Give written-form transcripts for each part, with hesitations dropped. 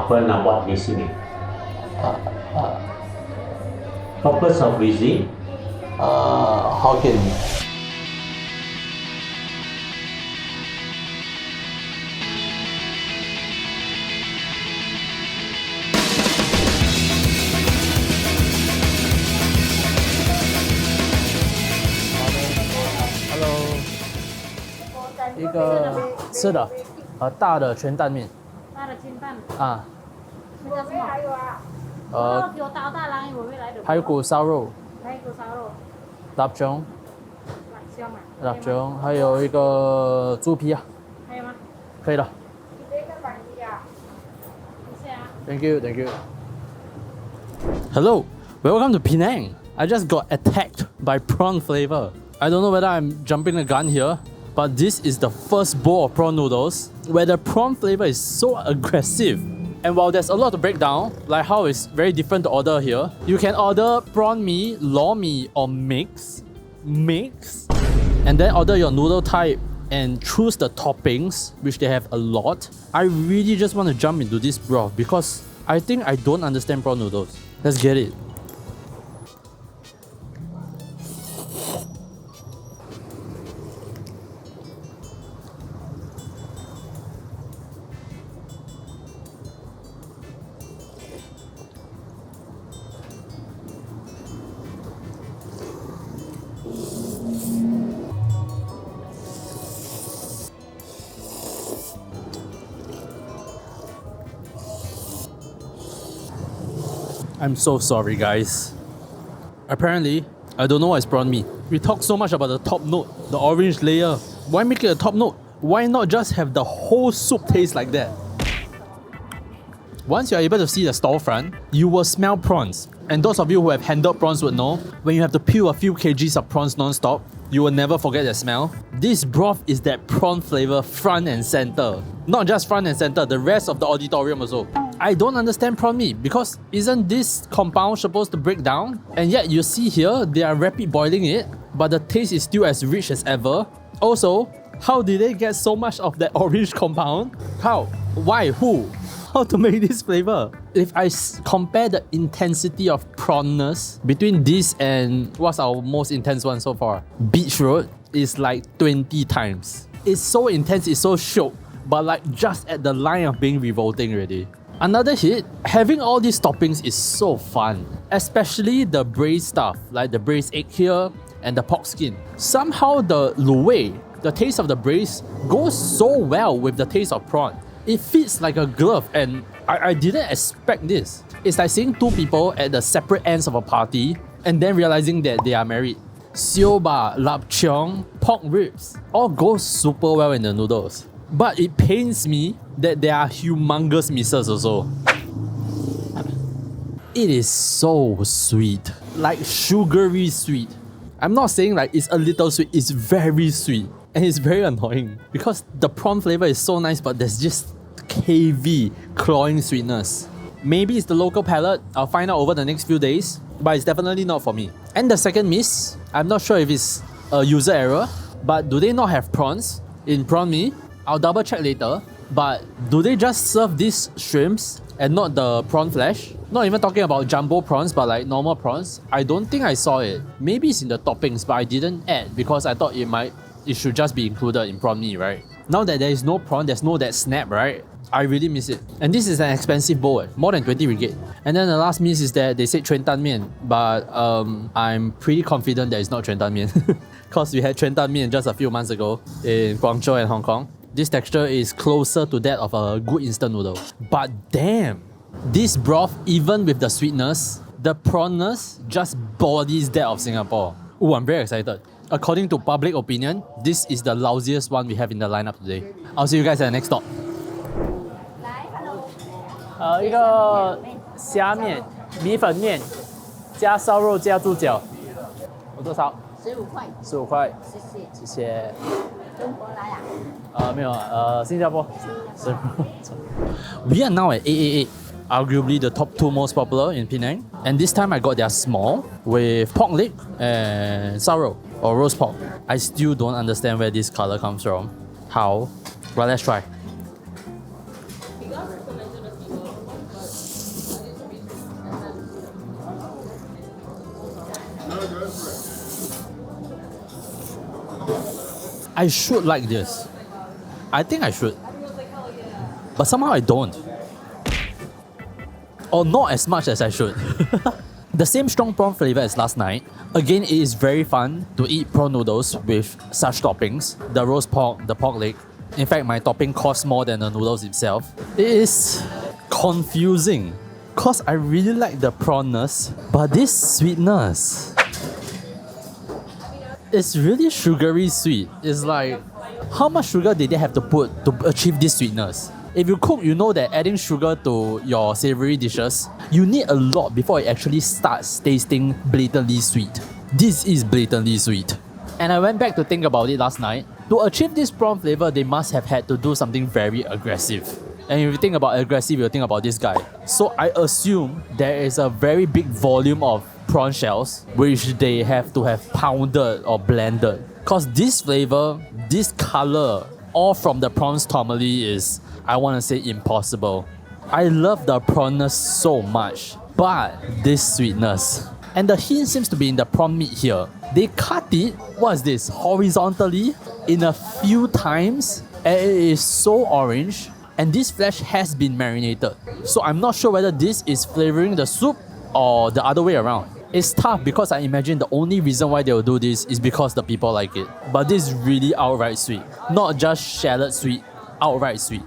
apa nak buat di sini? Purpose of visit? Hokkien Mee. Hello，一个吃的，大的全蛋面。大的煎蛋啊，那叫什么？有刀大郎我会来的。排骨烧肉，排骨烧肉，腊肠，辣椒嘛。还有一个猪皮啊，还有吗？可以了。谢谢啊。Thank you, thank you. Hello, welcome to Penang. I just got attacked by prawn flavor. I don't know whether I'm jumping the gun here, but this is the first bowl of prawn noodles where the prawn flavor is so aggressive. And while there's a lot to break down, like how it's very different to order here, you can order prawn mee, law mee, or mix, and then order your noodle type and choose the toppings, which they have a lot. I really just want to jump into this broth because I think I don't understand prawn noodles. Let's get it. I'm so sorry, guys. Apparently, I don't know what is prawn mee. We talk so much about the top note, the orange layer. Why make it a top note? Why not just have the whole soup taste like that? Once you are able to see the storefront, you will smell prawns. And those of you who have handled prawns would know, when you have to peel a few kgs of prawns non-stop, you will never forget the smell. This broth is that prawn flavor front and center. Not just front and center, the rest of the auditorium also. I don't understand prawn mee because isn't this compound supposed to break down? And yet you see here, they are rapid boiling it, but the taste is still as rich as ever. Also, how did they get so much of that orange compound? How? Why? Who? How to make this flavor? If I compare the intensity of prawnness between this and what's our most intense one so far, Beach Road, is like 20 times. It's so intense, it's so shock, but like just at the line of being revolting already. Another hit, having all these toppings is so fun, especially the braised stuff, like the braised egg here and the pork skin. Somehow the lu wei, the taste of the braised, goes so well with the taste of prawn. It fits like a glove and I didn't expect this. It's like seeing two people at the separate ends of a party and then realizing that they are married. Sioba, lap cheong, pork ribs, all go super well in the noodles. But it pains me that there are humongous misses also. It is so sweet, like sugary sweet. I'm not saying like it's a little sweet, it's very sweet. And it's very annoying because the prawn flavor is so nice, but there's just heavy, clawing sweetness. Maybe it's the local palate, I'll find out over the next few days, but it's definitely not for me. And the second miss, I'm not sure if it's a user error, but do they not have prawns in prawn mee? I'll double check later, but do they just serve these shrimps and not the prawn flesh? Not even talking about jumbo prawns, but like normal prawns. I don't think I saw it. Maybe it's in the toppings, but I didn't add because I thought it should just be included in prawn mee, right? Now that there is no prawn, there's no that snap, right? I really miss it. And this is an expensive bowl, more than 20 ringgit. And then the last miss is that they said Chuan Tan Mian, but I'm pretty confident that it's not Chuan Tan Mian because we had Chuan Tan Mian just a few months ago in Guangzhou and Hong Kong. This texture is closer to that of a good instant noodle. But damn, this broth, even with the sweetness, the prawnness just bodies that of Singapore. Ooh, I'm very excited. According to public opinion, this is the lousiest one we have in the lineup today. I'll see you guys at the next stop. 一个虾面、米粉面加烧肉加猪脚，有多少？15块。15块，谢谢。谢谢。中国来啊？没有，新加坡。We are now at 888, arguably the top two most popular in Pinang. And this time I got their small with pork leg and sao or roast pork. I still don't understand where this color comes from. How? But let's try. I should like this. I think I should. But somehow I don't. Or not as much as I should. The same strong prawn flavor as last night. Again, it is very fun to eat prawn noodles with such toppings. The roast pork, the pork leg. In fact, my topping costs more than the noodles itself. It is confusing because I really like the prawnness, but this sweetness, it's really sugary sweet. It's like, how much sugar did they have to put to achieve this sweetness? If you cook, you know that adding sugar to your savory dishes, you need a lot before it actually starts tasting blatantly sweet. This is blatantly sweet. And I went back to think about it last night. To achieve this prawn flavor, they must have had to do something very aggressive. And if you think about aggressive, you think about this guy. So I assume there is a very big volume of prawn shells which they have to have pounded or blended. Because this flavor, this color, all from the prawns tomally is, I want to say, impossible. I love the prawnness so much, but this sweetness. And the hint seems to be in the prawn meat here. They cut it, what is this, horizontally in a few times, and it is so orange. And this flesh has been marinated. So I'm not sure whether this is flavoring the soup or the other way around. It's tough because I imagine the only reason why they will do this is because the people like it. But this is really outright sweet. Not just shallot sweet, outright sweet.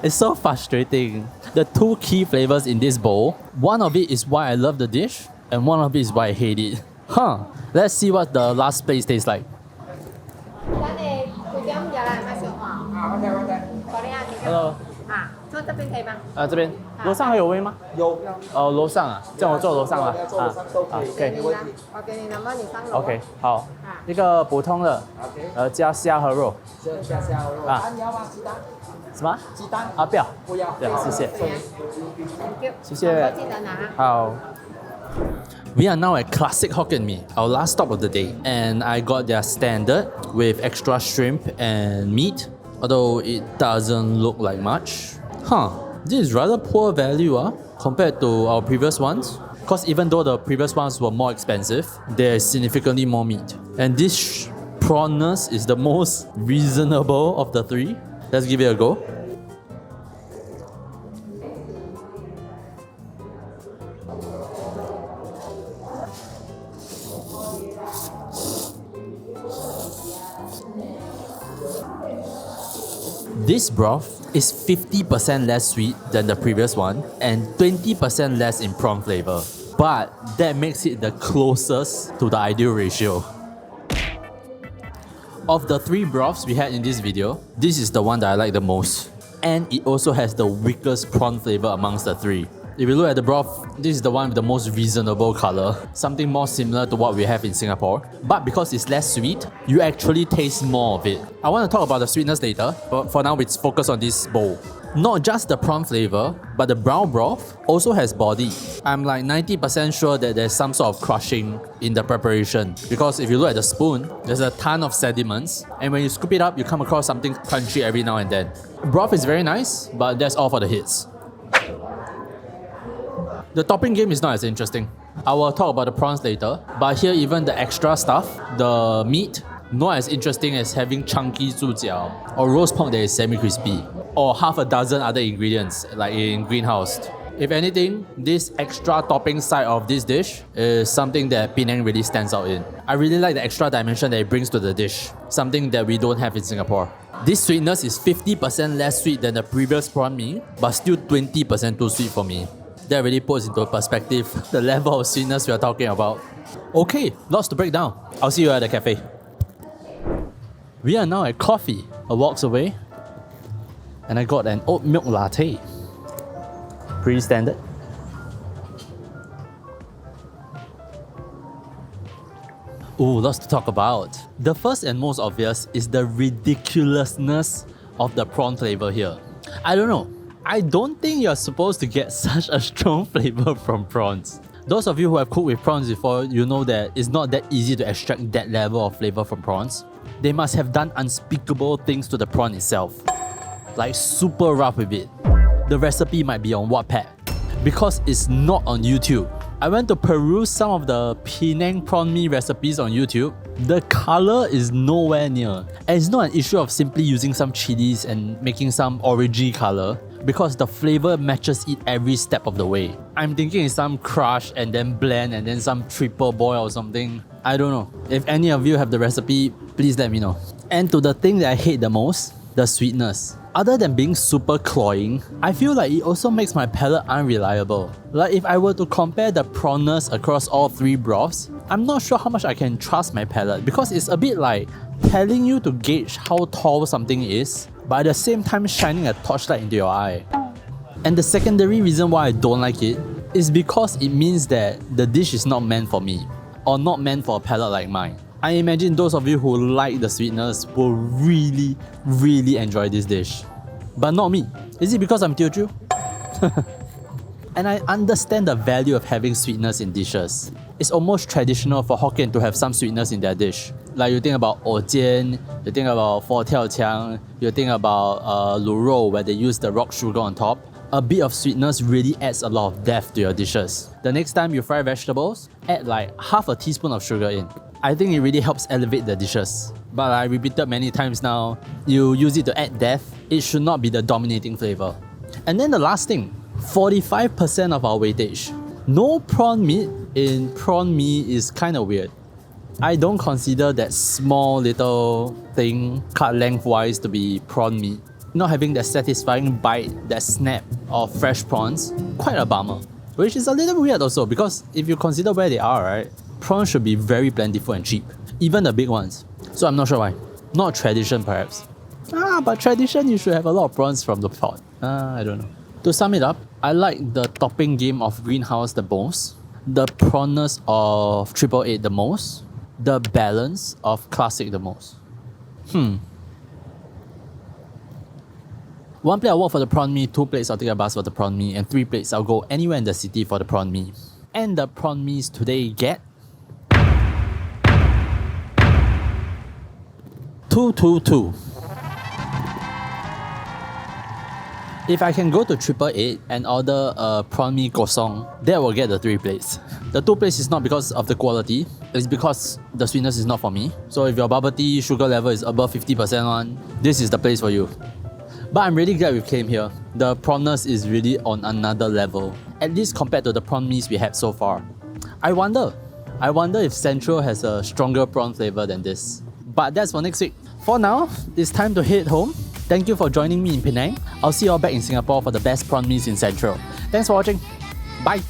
It's so frustrating. The two key flavors in this bowl, one of it is why I love the dish, and one of it is why I hate it. Let's see what the last place tastes like. Hello. 坐这边可以吗？这边楼上还有位吗？有。楼上啊，这样我坐楼上了。可以。我给你能帮你上楼。 OK， 好，一个普通的，加虾和肉。加虾和肉。你要吗？鸡蛋？什么？鸡蛋？不要。不要。对，谢谢。谢谢。记得拿。好。We are now at Classic Hokkien Mee, our last stop of the day, and I got their standard with extra shrimp and meat, although it doesn't look like much. This is rather poor value compared to our previous ones, because even though the previous ones were more expensive, there's significantly more meat. And this prawnness is the most reasonable of the three. Let's give it a go. This broth is 50% less sweet than the previous one and 20% less in prawn flavor. But that makes it the closest to the ideal ratio. Of the three broths we had in this video, this is the one that I like the most. And it also has the weakest prawn flavor amongst the three. If you look at the broth, this is the one with the most reasonable color, something more similar to what we have in Singapore. But because it's less sweet, you actually taste more of it. I want to talk about the sweetness later, but for now let's focus on this bowl. Not just the prawn flavor, but the brown broth also has body. I'm like 90% sure that there's some sort of crushing in the preparation, because if you look at the spoon, there's a ton of sediments, and when you scoop it up, you come across something crunchy every now and then. Broth is very nice, but that's all for the hits. The topping game is not as interesting. I will talk about the prawns later, but here even the extra stuff, the meat, not as interesting as having chunky 猪脚 or roast pork that is semi-crispy, or half a dozen other ingredients like in greenhouse. If anything, this extra topping side of this dish is something that Penang really stands out in. I really like the extra dimension that it brings to the dish, something that we don't have in Singapore. This sweetness is 50% less sweet than the previous prawn mee, but still 20% too sweet for me. That really puts into perspective the level of sweetness we are talking about. Okay, lots to break down. I'll see you at the cafe. We are now at coffee, a walks away, and I got an oat milk latte. Pretty standard. Ooh, lots to talk about. The first and most obvious is the ridiculousness of the prawn flavor here. I don't know. I don't think you're supposed to get such a strong flavor from prawns. Those of you who have cooked with prawns before, you know that it's not that easy to extract that level of flavor from prawns. They must have done unspeakable things to the prawn itself. Like super rough with it. The recipe might be on Wattpad. Because it's not on YouTube, I went to peruse some of the Penang prawn mee recipes on YouTube. The color is nowhere near. And it's not an issue of simply using some chilies and making some orangey color, because the flavor matches it every step of the way. I'm thinking it's some crush and then blend and then some triple boil or something. I don't know. If any of you have the recipe, please let me know. And to the thing that I hate the most, the sweetness. Other than being super cloying, I feel like it also makes my palate unreliable. Like if I were to compare the prawnness across all three broths, I'm not sure how much I can trust my palate, because it's a bit like telling you to gauge how tall something is, but at the same time shining a torchlight into your eye. And the secondary reason why I don't like it is because it means that the dish is not meant for me, or not meant for a palate like mine. I imagine those of you who like the sweetness will really, really enjoy this dish. But not me. Is it because I'm Teochew? And I understand the value of having sweetness in dishes. It's almost traditional for Hokkien to have some sweetness in their dish. Like you think about jian, you think about fo tiao qiang, you think about lu rou where they use the rock sugar on top. A bit of sweetness really adds a lot of depth to your dishes. The next time you fry vegetables, add like half a teaspoon of sugar in. I think it really helps elevate the dishes. But I repeated many times now, you use it to add depth, it should not be the dominating flavor. And then the last thing, 45% of our weightage. No prawn meat in prawn mee is kind of weird. I don't consider that small little thing cut lengthwise to be prawn meat. Not having that satisfying bite, that snap of fresh prawns, quite a bummer. Which is a little weird also, because if you consider where they are, right, prawns should be very plentiful and cheap, even the big ones. So I'm not sure why. Not tradition perhaps. But tradition, you should have a lot of prawns from the pot. I don't know. To sum it up, I like the topping game of Greenhouse the most, the prawnness of 888 the most, the balance of Classic the most. 1 plate I'll walk for the prawn mee, 2 plates I'll take a bus for the prawn mee, and 3 plates I'll go anywhere in the city for the prawn mee. And the prawn mees today get 222. If I can go to 888 and order a prawn mee kosong, that will get the 3 plates. The 2 plates is not because of the quality, it's because the sweetness is not for me. So if your bubble tea sugar level is above 50% on, this is the place for you. But I'm really glad we came here. The prawnness is really on another level, at least compared to the prawn mees we had so far. I wonder if Central has a stronger prawn flavor than this. But that's for next week. For now, it's time to head home. Thank you for joining me in Penang. I'll see you all back in Singapore for the best prawn mees in Central. Thanks for watching. Bye!